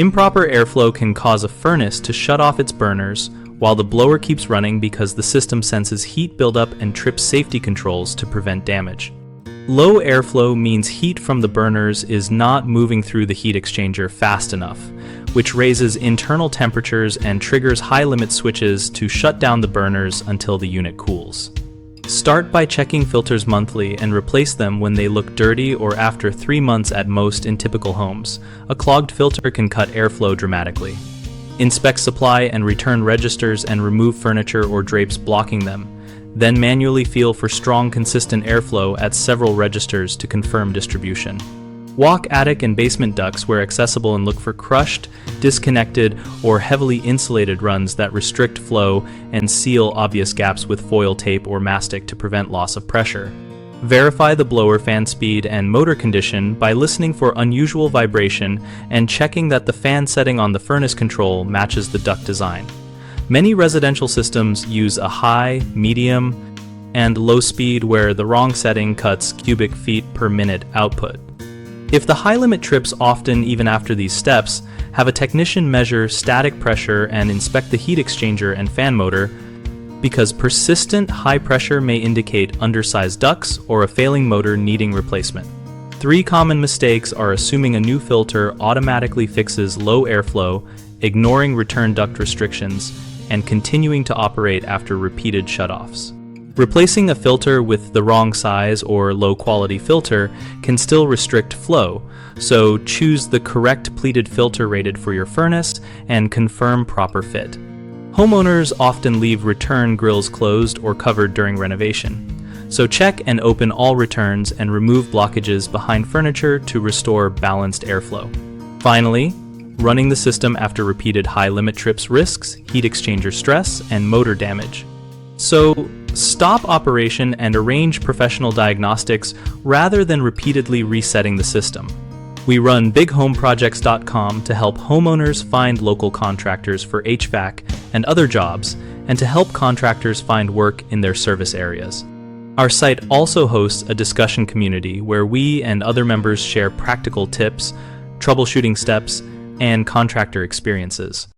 Improper airflow can cause a furnace to shut off its burners while the blower keeps running because the system senses heat buildup and trips safety controls to prevent damage. Low airflow means heat from the burners is not moving through the heat exchanger fast enough, which raises internal temperatures and triggers high limit switches to shut down the burners until the unit cools. Start by checking filters monthly and replace them when they look dirty or after 3 months at most in typical homes. A clogged filter can cut airflow dramatically. Inspect supply and return registers and remove furniture or drapes blocking them. Then manually feel for strong, consistent airflow at several registers to confirm distribution. Walk attic and basement ducts where accessible and look for crushed, disconnected, or heavily insulated runs that restrict flow and seal obvious gaps with foil tape or mastic to prevent loss of pressure. Verify the blower fan speed and motor condition by listening for unusual vibration and checking that the fan setting on the furnace control matches the duct design. Many residential systems use a high, medium, and low speed where the wrong setting cuts cubic feet per minute output. If the high limit trips often even after these steps, have a technician measure static pressure and inspect the heat exchanger and fan motor, because persistent high pressure may indicate undersized ducts or a failing motor needing replacement. 3 common mistakes are assuming a new filter automatically fixes low airflow, ignoring return duct restrictions, and continuing to operate after repeated shutoffs. Replacing a filter with the wrong size or low-quality filter can still restrict flow, so choose the correct pleated filter rated for your furnace and confirm proper fit. Homeowners often leave return grills closed or covered during renovation, so check and open all returns and remove blockages behind furniture to restore balanced airflow. Finally, running the system after repeated high-limit trips risks heat exchanger stress and motor damage. So, stop operation and arrange professional diagnostics rather than repeatedly resetting the system. We run bighomeprojects.com to help homeowners find local contractors for HVAC and other jobs, and to help contractors find work in their service areas. Our site also hosts a discussion community where we and other members share practical tips, troubleshooting steps, and contractor experiences.